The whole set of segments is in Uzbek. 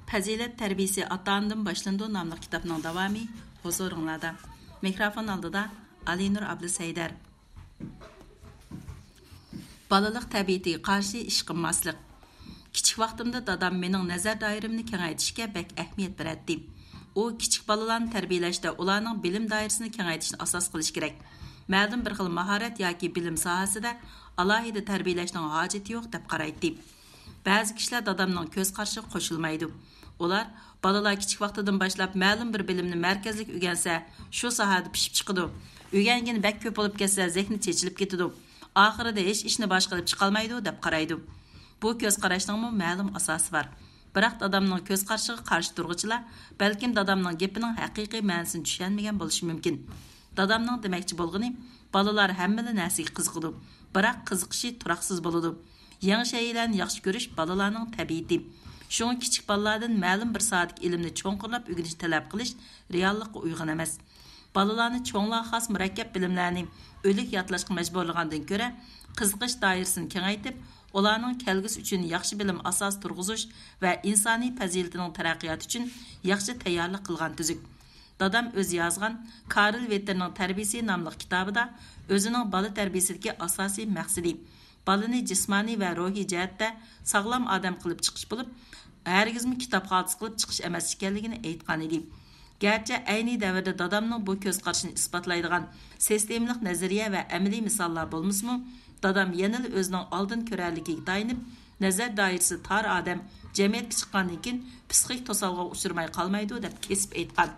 Fazilat tərbiyesi ata-onadan başlandı namlıq kitabının davamı huzuringlarda. Mikrofon oldida Alinur Abdusaydar. Balalıq təbiatiga qarşı ish qilmaslik. Kichik vaqtimda dadam mening nazar doiramni kengaytirishga bak ahamiyat beradi. U kichik bolalarni tarbiyalashda ularning bilim doirasini kengaytirishni asos qilish kerak. Ma'lum bir xil mahorat yoki bilim sohasida alohida tarbiyalashning hojati yo'q deb qaraydi. Ba'zi kishilar dadamning ko'z qarshiga qo'shilmaydi. Ular balalar kichik vaqtidan boshlab ma'lum bir bilimni markazlik o'rgansa, shu sohada pishib chiqadi. O'rgangani bak ko'p bo'lib ketsa, zehni chechilib ketadi. Oxirida hech ishni boshqa qilib chiqolmaydi deb qaraydi. Bu ko'z qarashning ma'lum asosi bor. Biroq dadamning ko'z qarshiga qarshi turg'uchilar balkim dadamning gapining haqiqiy ma'nosini tushunmagan bo'lishi mumkin. Dadamning demoqchi bo'lgani, balalar hammada narsaga qiziqadi, biroq qiziqishi turaqsiz bo'ladi. Yangi shaylarni yaxshi ko'rish balalarning tabiati. Şoň kichik balalardan ma'lum bir soatlik ilmni cho'nqirlab o'rganish talab qilish reallikka uyg'un emas. Balalarni cho'nglar xos murakkab bilimlarni o'lik yodlashga majburlagandan ko'ra, qiziqish doirasini kengaytib, ularning kelgusi uchun yaxshi bilim asos turg'izish va insoniy fazilatining taraqqiyoti uchun yaxshi tayyorlik qilgan tuzuk. Dadam o'zi yozgan Karl Vetterning Tarbiyasi nomli kitobida o'zining bola tarbiyasidagi asosiy maqsadi balani jismoniy va ruhiy jihatda sog'lom odam qilib chiqish bo'lib, hargizmi kitobxotis qilib chiqish emas ekanligini aytgan edi. Garchi ayni davrda dadamning bu ko'z qarashini isbotlaydigan sistemlik nazariya va amaliy misollar bo'lmasmi, dadam yana o'zining oldin ko'rarligiga tayinib, nazar doirasi tor odam jamiyatga chiqqandan keyin psixik to'salg'uga uchramay qolmaydi deb kesib aytgan.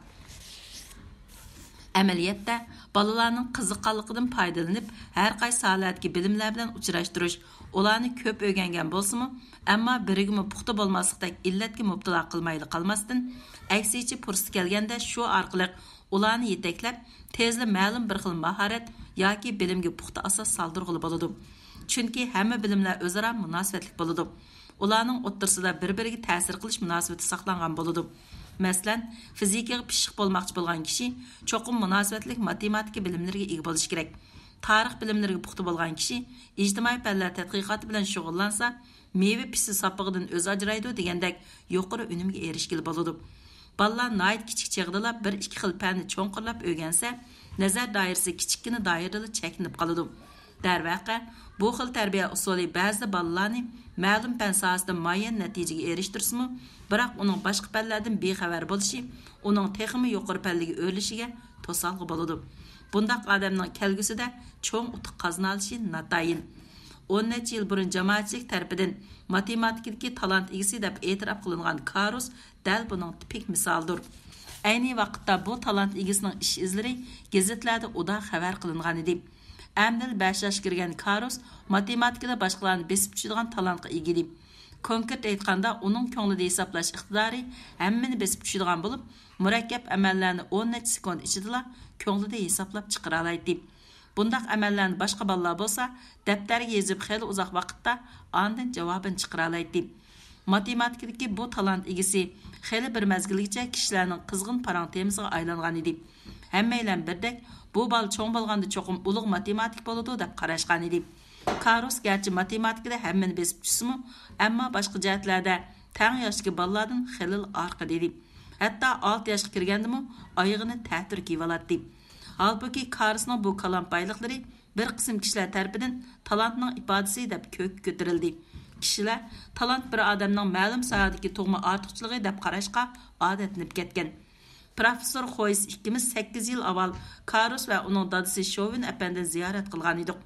Amaliyotda balalarning qiziqqanligidan foydalanib, har qaysi sohalardagi bilimlar bilan uchrashtirish, ularni ko'p o'rgangan bo'lsa-mu, ammo birigimi puxta bo'lmaslikdek illatga mubtalo qilmaydi qolmasdan, aksicha fursat kelganda shu orqali ularni yetaklab, tezda ma'lum bir xil mahorat yoki bilimga puxta asos soldirg'ili bo'ladi. Chunki hamma bilimlar o'zaro munosabatlik bo'ladi. Ularning o'rtasida bir-biriga ta'sir qilish munosabati saqlangan bo'ladi. Masalan, fizikaga pishiq bo'lmoqchi bo'lgan kishi cho'qim munosabatlik matematika bilimlariga ega bo'lishi kerak. Tarix bilimlariga puxta bo'lgan kishi ijtimoiy fanlar tadqiqoti bilan shug'ullansa, meva pisi sapig'idan o'z ajraydi degandek yuqori unumga erishgili bo'ladi. Balalar nayt kichik chig'dala bir ikki xil fanni cho'nqirlab o'rgansa, nazar doirasi kichikkina doirada cheklanib qoladi. Darvaqa, bu xil tarbiya usuli ba'zi balalarni ma'lum fan sohasida muayyan natijaga erishtirsa-mu, biroq uning boshqa fanlardan bexabar bo'lishi, uning texmi yuqori fanliga o'rlishiga to'salg'i bo'ladi. Bundaq odamning kelgusida cho'ng utuq qozonalishi natayin. 10 necha yil burun jamoatchilik tarafidan matematikadagi talant egasi deb e'tirof qilingan Karus dal buning tipik misolidir. Ayni vaqtda bu talant egasining ish izlari gazetlarda uda xabar qilingan edi. Amdil 5 yoshga kirgan Karus matematikada boshqalarni besib tushadigan talantga ega edi. Konkret aytganda, uning ko'nglida hisoblash iqtidori hammani besib tushadigan bo'lib, murakkab amallarni 10 necha sekund ichida ko'nglida hisoblab chiqara oladi. Bundaq amallarni boshqa bolalar bo'lsa, daftarga yozib xeyli uzoq vaqtda ondan javobini chiqara oladi. Matematikadagi bu talant egasi xeyli bir mezgilgacha kishilarning qizg'in parang temasiga aylangan edi. Hammaylar birdek bu bal cho'ng bo'lganda cho'qim ulug' matematik bo'ladi deb qarashgan edi. Karus garchi matematikada hammani besib tushsa-mu, ammo boshqa jihatlarda tang yoshli bolalardan xeyli orqada edi. Hatto 6 yoshga kirgandimi, oyog'ini ta'tir kiyib oladi. Halbuki Karusning bu kalam bayliqlari bir qism kishilar tarafidan talantning ifodasi deb ko'k ko'tarildi. Kishilar talant bir odamning ma'lum sohadagi tug'ma ortiqchiligi deb qarashga odatlanib ketgan. Professor Xoys ikkimiz 8 yil avval Karus va uning dadasi Shovin apandini ziyorat qilgan edik.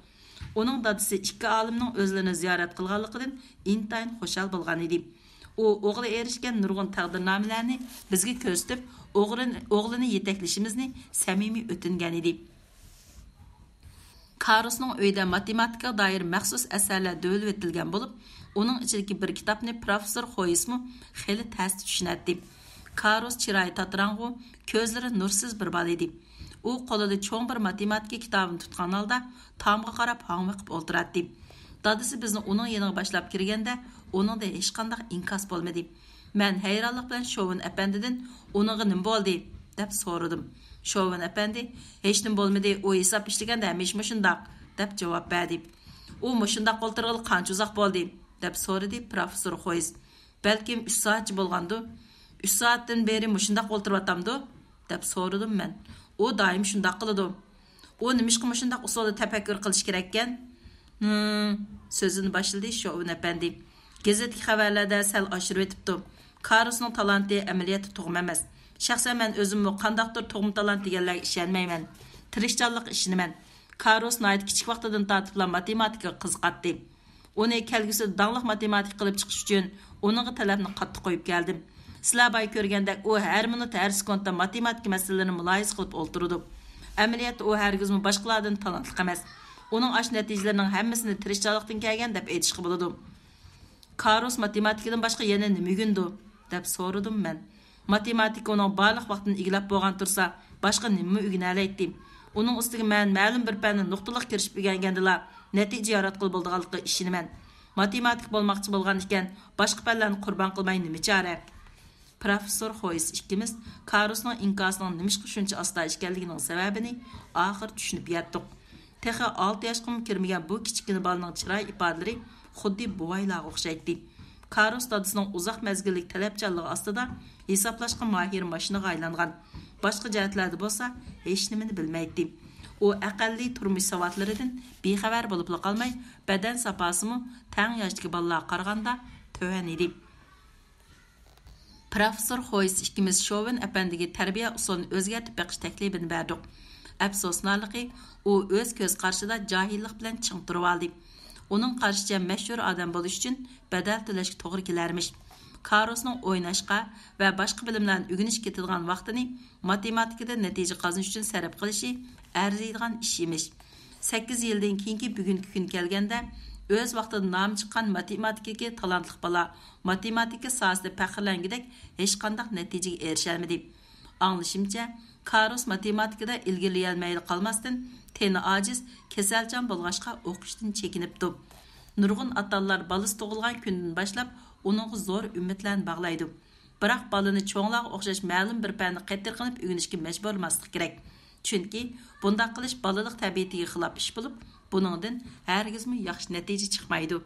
Uning dadasi ikki olimning o'zlarini ziyorat qilganligidan intayin xushal bo'lgan edi. U o'g'li erishgan nurg'un taqdirnomalarni bizga ko'rsatib, o'g'lini yetaklashimizni samimiy o'tingan edi. Karusning uyida matematikaga doir maxsus asarlar dövlab etilgan bo'lib, uning ichidagi bir kitobni professor Xoysmi xeyli ta'sir tushunadi. Karus chiroyi tatrang'u, ko'zlari nursiz bir bola edi. U qo'lida cho'ng bir matematika kitobini tutgan holda tomga qarab hangmiqib o'tiradi. Dadasi bizni uning yoniga boshlab kirganda, uningda hech qanday inkos bo'lmadi. Men hayronlik bilan Shovin apandidan uningga nima bo'ldi deb so'radim. Shovin apandi hech nima bo'lmadi, u hisob ishlaganda hamish shundoq deb javob berdi. U shundoq o'tirg'ili qancha uzoq bo'ldi deb so'radi professor Xoys. Balkim 3 soatcha bo'lgandi. 3 soatdan beri mushundaq o'ltiryapamdu, deb so'radim men. U doim shundaq qiladi. U nimishqa mushundaq usulda tafakkur qilish kerak ekan? Sözünü başladı Şovun efendi. Gazetdagi xabarlarda sal oshirib o'tibdi. Karusning talanti amaliyotda tug'ma emas. Shaxsan men o'zimni qandaqdir tug'ma talant deganlarga ishonmayman. Tirishchanlik ishinaman. Karus nayt kichik vaqtidan tortib matematikaga qiziqatdi. Uni kelgusida dangliq matematik qilib chiqish uchun uninga talabni qattiq qo'yib keldim. Sizlar bay ko'rgandek u har minut har sekundda matematika masalalarini muloyiza qilib o'ltirdi. Amaliyotda u hargizmi boshqalardan talantli emas. Uning ash natijalarining hammasini tirishchilikdan kelgan deb aytishga bo'ladi. Karus matematikadan boshqa yana nima o'rgandi deb so'radim men. Matematika uning barliq vaqtini egallab bo'lgan tursa, boshqa nima o'rganalaydi? Uning ustiga men ma'lum bir fanni nuqtaliq kirishib o'rgangandilar, natija yaratqil bo'lganligiga ishonaman. Matematik bo'lmoqchi bo'lgan ekan, boshqa fanlarni qurbon qilmay nima chora? Professor Hoyes ikkimiz Karusning inkosining nimishqa shuncha asta ekanligining sababini oxir tushunib yetdik. Texi 6 yoshga kirmagan bu kichkina bolaning chiroy ifodalari xuddi buvaylarga o'xshaydi. Karus dadisining uzoq mezgillik talabchanligi ostida hisoblashga mahir mashinaga aylangan. Boshqa jihatlarda bo'lsa, hech nimani bilmaydi. U aqalli turmush savotlaridan bexabar bo'lib qolmay, badan safosimi tang yoshdagi bolalarga qaraganda to'van edi. Professor Hoyes ikkimiz Şovun efendiga tarbiya usulini o'zgartirib beqish taklifini berdik. Afsusnarligi, u o'z ko'z qarshida jahillik bilan ching turib oldi. Uning qarashicha mashhur odam bo'lish uchun badal to'lashga to'g'ri kelarmish. Karusning o'ynashga va boshqa bilimlarni o'rganishga ketadigan vaqtini matematikada natija qozonish uchun sarf qilishi arziydigan ish emish. 8 yildan keyingi bugungi kun kelganda o'z vaqtida nom chiqqan matematikaga talantli bola matematika sohasida faxrlangidek hech qanday natijaga erisha olmadi. Anglashimcha, Karus matematikada ilgiliyolmaydi qolmasdan teni ojiz, kasalchan bo'lg'achqa o'qishdan chekinibdi. Nurg'un atallar balasi tug'ilgan kundan boshlab uningga zo'r umidlarni bog'laydi. Biroq balani cho'nglarga o'xshash ma'lum bir fanni qattiq qilib o'rganishga majbur bo'lmaslik kerak. Chunki bunday qilish balalik tabiatiga xilof ish bo'lib, buningdan hargizmi yaxshi natija chiqmaydi.